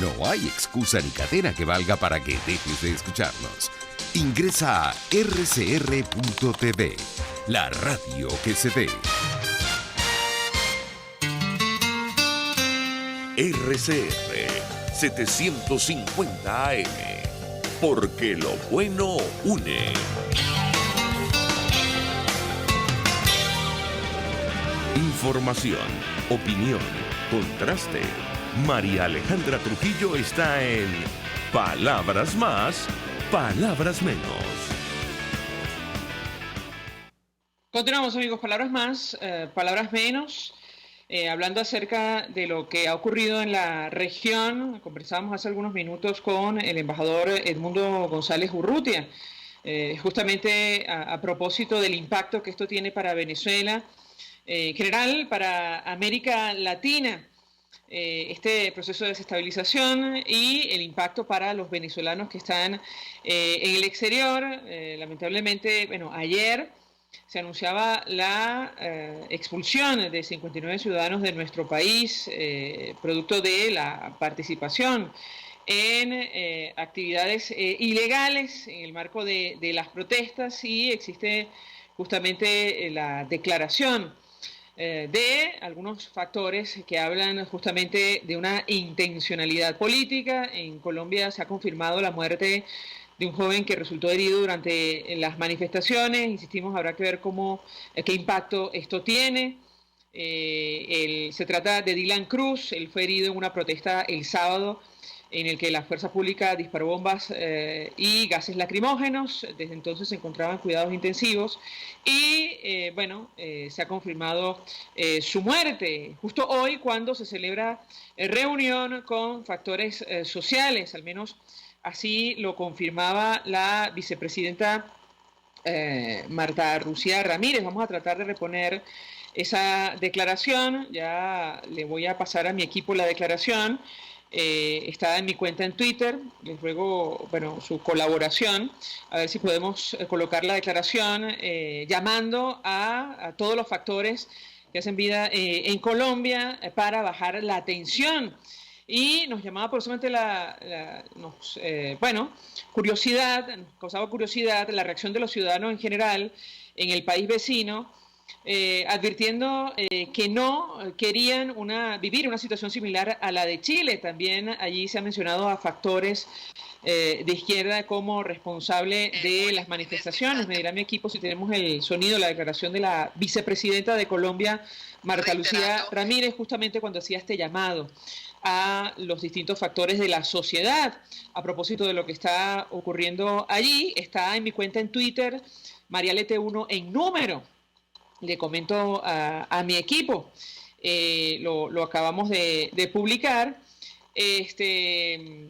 No hay excusa ni cadena que valga para que dejes de escucharnos. Ingresa a rcr.tv, la radio que se ve. RCR 750 AM, porque lo bueno une. Información, opinión, contraste. María Alejandra Trujillo está en Palabras Más, Palabras Menos. Continuamos, amigos, Palabras Más, Palabras Menos. Hablando acerca de lo que ha ocurrido en la región, conversábamos hace algunos minutos con el embajador Edmundo González Urrutia, justamente a propósito del impacto que esto tiene para Venezuela, en general para América Latina, este proceso de desestabilización y el impacto para los venezolanos que están en el exterior. Lamentablemente, bueno, ayer se anunciaba la expulsión de 59 ciudadanos de nuestro país, producto de la participación en actividades ilegales en el marco de las protestas, y existe justamente la declaración de algunos factores que hablan justamente de una intencionalidad política. En Colombia se ha confirmado la muerte de un joven que resultó herido durante las manifestaciones. Insistimos, habrá que ver qué impacto esto tiene. Se trata de Dylan Cruz. Él fue herido en una protesta el sábado en el que la fuerza pública disparó bombas y gases lacrimógenos. Desde entonces se encontraba en cuidados intensivos y se ha confirmado su muerte justo hoy, cuando se celebra reunión con factores sociales. Al menos así lo confirmaba la vicepresidenta Marta Lucía Ramírez. Vamos a tratar de reponer esa declaración. Ya le voy a pasar a mi equipo la declaración. Está en mi cuenta en Twitter. Les ruego, su colaboración, a ver si podemos colocar la declaración llamando a todos los factores que hacen vida en Colombia para bajar la tensión. Y nos llamaba precisamente curiosidad, nos causaba curiosidad la reacción de los ciudadanos en general en el país vecino, advirtiendo que no querían vivir una situación similar a la de Chile. También allí se ha mencionado a factores de izquierda como responsable de las manifestaciones. Me dirá mi equipo si tenemos el sonido de la declaración de la vicepresidenta de Colombia, Marta Lucía Ramírez, justamente cuando hacía este llamado a los distintos factores de la sociedad a propósito de lo que está ocurriendo allí. Está en mi cuenta en Twitter, Marialete1 en número. Le comento a mi equipo, lo acabamos de publicar,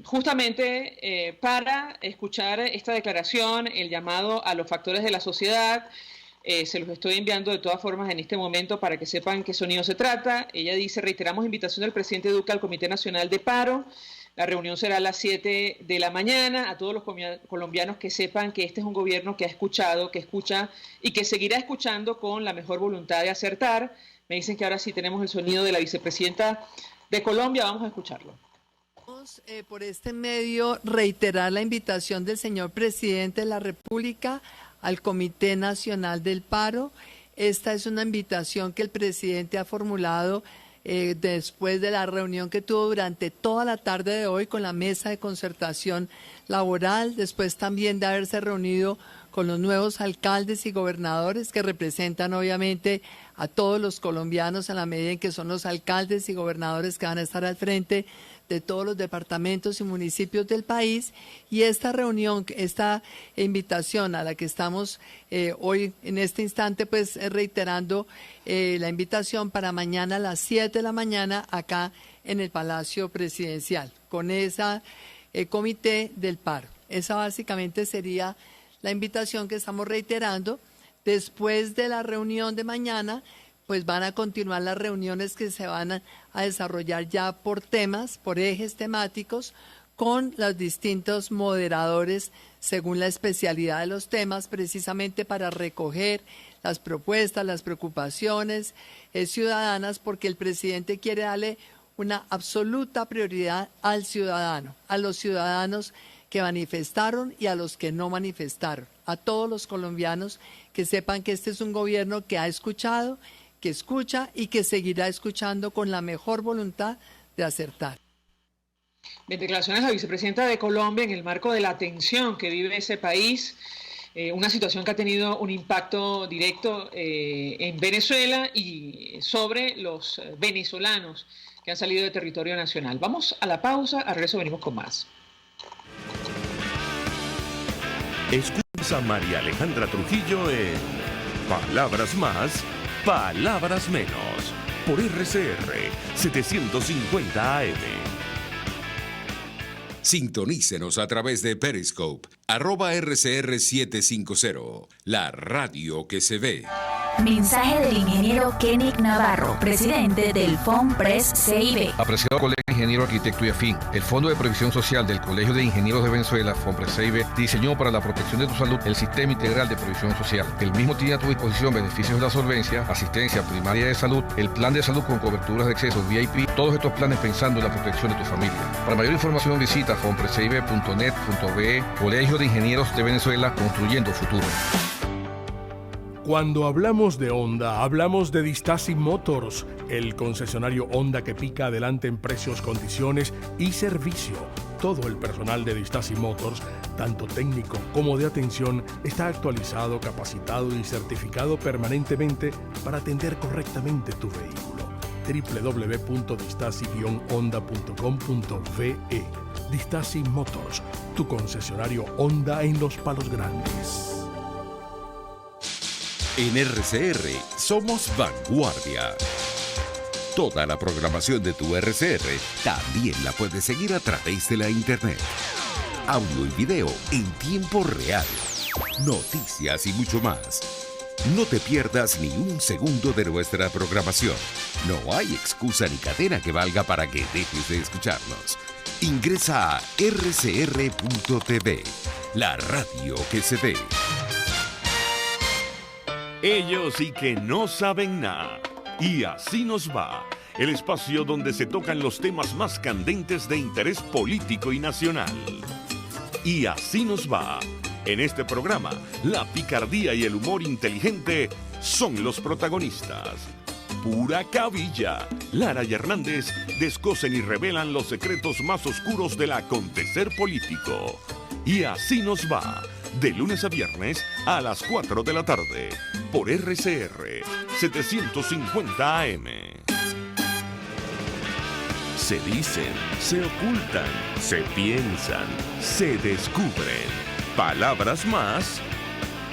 justamente para escuchar esta declaración, el llamado a los factores de la sociedad. Se los estoy enviando de todas formas en este momento para que sepan qué sonido se trata. Ella dice: reiteramos invitación del presidente Duque al Comité Nacional de Paro. La reunión será a las 7 de la mañana. A todos los colombianos que sepan que este es un gobierno que ha escuchado, que escucha y que seguirá escuchando con la mejor voluntad de acertar. Me dicen que ahora sí tenemos el sonido de la vicepresidenta de Colombia. Vamos a escucharlo. Por este medio, reiterar la invitación del señor presidente de la República al Comité Nacional del Paro. Esta es una invitación que el presidente ha formulado después de la reunión que tuvo durante toda la tarde de hoy con la mesa de concertación laboral, después también de haberse reunido con los nuevos alcaldes y gobernadores que representan obviamente a todos los colombianos en la medida en que son los alcaldes y gobernadores que van a estar al frente de todos los departamentos y municipios del país. Y esta reunión, esta invitación a la que estamos hoy en este instante, pues reiterando la invitación para mañana a las 7 de la mañana acá en el Palacio Presidencial, con esa comité del paro. Esa básicamente sería la invitación que estamos reiterando. Después de la reunión de mañana, pues van a continuar las reuniones que se van a desarrollar ya por temas, por ejes temáticos, con los distintos moderadores según la especialidad de los temas, precisamente para recoger las propuestas, las preocupaciones ciudadanas, porque el presidente quiere darle una absoluta prioridad al ciudadano, a los ciudadanos que manifestaron y a los que no manifestaron, a todos los colombianos que sepan que este es un gobierno que ha escuchado, que escucha y que seguirá escuchando con la mejor voluntad de acertar. En declaraciones de la vicepresidenta de Colombia en el marco de la tensión que vive ese país, una situación que ha tenido un impacto directo en Venezuela y sobre los venezolanos que han salido de territorio nacional. Vamos a la pausa, al regreso venimos con más. Escucha a María Alejandra Trujillo en Palabras Más, Palabras Menos, por RCR 750 AM. Sintonícenos a través de Periscope, @RCR750, la radio que se ve. Mensaje del ingeniero Kenick Navarro, presidente del FOMPRES CIB. Apreciado colega ingeniero, arquitecto y afín, el Fondo de Previsión Social del Colegio de Ingenieros de Venezuela, FOMPRES CIB, diseñó para la protección de tu salud el Sistema Integral de Previsión Social. El mismo tiene a tu disposición beneficios de la solvencia, asistencia primaria de salud, el plan de salud con coberturas de acceso VIP, todos estos planes pensando en la protección de tu familia. Para mayor información visita fomprescib.net.be, Colegio de Ingenieros de Venezuela, construyendo futuro. Cuando hablamos de Honda, hablamos de Distasi Motors, el concesionario Honda que pica adelante en precios, condiciones y servicio. Todo el personal de Distasi Motors, tanto técnico como de atención, está actualizado, capacitado y certificado permanentemente para atender correctamente tu vehículo. www.distasi-honda.com.ve. Distasi Motors, tu concesionario Honda en Los Palos Grandes. En RCR somos vanguardia. Toda la programación de tu RCR también la puedes seguir a través de la internet. Audio y video en tiempo real. Noticias y mucho más. No te pierdas ni un segundo de nuestra programación. No hay excusa ni cadena que valga para que dejes de escucharnos. Ingresa a rcr.tv, la radio que se ve. Ellos sí que no saben nada. Y así nos va. El espacio donde se tocan los temas más candentes de interés político y nacional. Y así nos va. En este programa, la picardía y el humor inteligente son los protagonistas. Pura cabilla. Lara y Hernández descosen y revelan los secretos más oscuros del acontecer político. Y así nos va. De lunes a viernes a las 4 de la tarde. Por RCR 750 AM. Se dicen, se ocultan, se piensan, se descubren. Palabras más,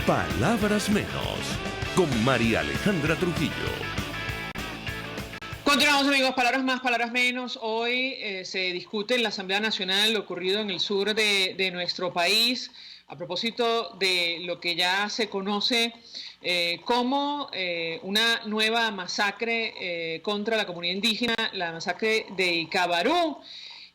palabras menos. Con María Alejandra Trujillo. Continuamos, amigos, palabras más, palabras menos. Hoy se discute en la Asamblea Nacional lo ocurrido en el sur de nuestro país a propósito de lo que ya se conoce como una nueva masacre contra la comunidad indígena, la masacre de Icabarú.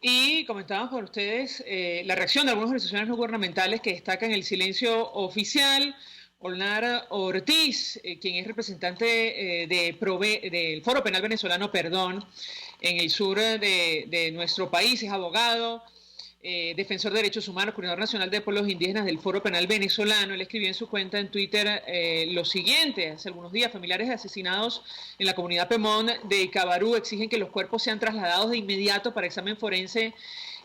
Y comentábamos con ustedes la reacción de algunas organizaciones no gubernamentales que destacan el silencio oficial. Olnar Ortiz, quien es representante del Foro Penal Venezolano, en el sur de nuestro país, es abogado, defensor de derechos humanos, coordinador nacional de pueblos indígenas del Foro Penal Venezolano. Él escribió en su cuenta en Twitter lo siguiente: hace algunos días, familiares de asesinados en la comunidad Pemón de Icabarú exigen que los cuerpos sean trasladados de inmediato para examen forense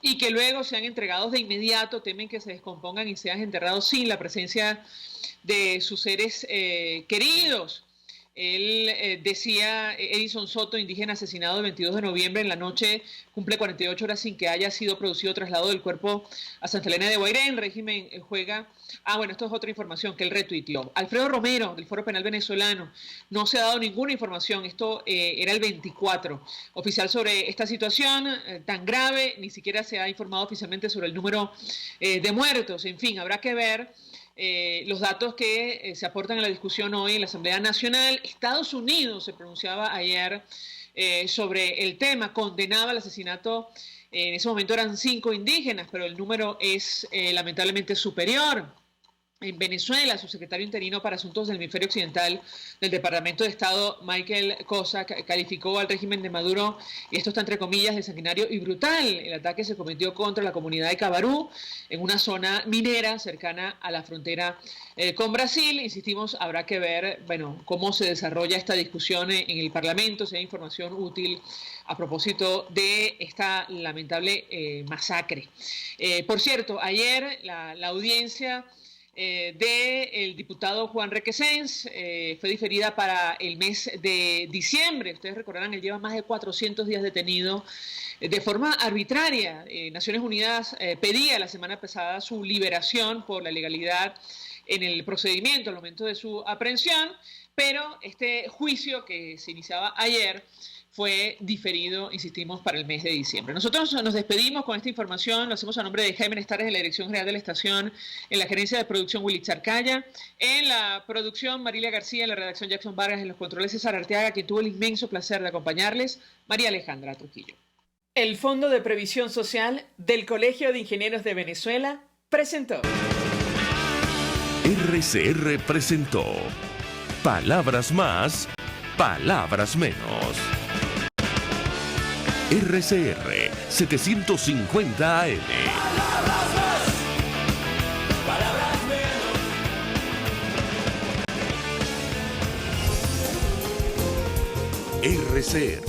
y que luego sean entregados de inmediato. Temen que se descompongan y sean enterrados sin la presencia de sus seres queridos. Él decía, Edison Soto, indígena asesinado el 22 de noviembre en la noche, cumple 48 horas sin que haya sido producido traslado del cuerpo a Santa Elena de Guairén. El régimen juega... bueno, esto es otra información que él retuiteó. Alfredo Romero, del Foro Penal Venezolano, no se ha dado ninguna información, esto era el 24, oficial sobre esta situación tan grave, ni siquiera se ha informado oficialmente sobre el número de muertos. En fin, habrá que ver los datos que se aportan a la discusión hoy en la Asamblea Nacional. Estados Unidos se pronunciaba ayer sobre el tema, condenaba el asesinato. En ese momento eran 5 indígenas, pero el número es lamentablemente superior. En Venezuela, su secretario interino para Asuntos del Hemisferio Occidental del Departamento de Estado, Michael Cosa, calificó al régimen de Maduro, y esto está entre comillas, de sanguinario y brutal. El ataque se cometió contra la comunidad de Icabarú, en una zona minera cercana a la frontera con Brasil. Insistimos, habrá que ver, cómo se desarrolla esta discusión en el Parlamento, si hay información útil a propósito de esta lamentable masacre. Por cierto, ayer la audiencia del diputado Juan Requesens fue diferida para el mes de diciembre. Ustedes recordarán, él lleva más de 400 días detenido de forma arbitraria. Naciones Unidas pedía la semana pasada su liberación por la ilegalidad en el procedimiento al momento de su aprehensión, pero este juicio que se iniciaba ayer fue diferido, insistimos, para el mes de diciembre. Nosotros nos despedimos con esta información, lo hacemos a nombre de Jaime Nestares, en la Dirección General de la Estación, en la Gerencia de Producción Willy Charcaya, en la producción Marilia García, en la redacción Jackson Vargas, en los controles César Arteaga, quien tuvo el inmenso placer de acompañarles, María Alejandra Trujillo. El Fondo de Previsión Social del Colegio de Ingenieros de Venezuela presentó. RCR presentó Palabras más, palabras menos. RCR 750 AM. Palabras más, palabras menos. RCR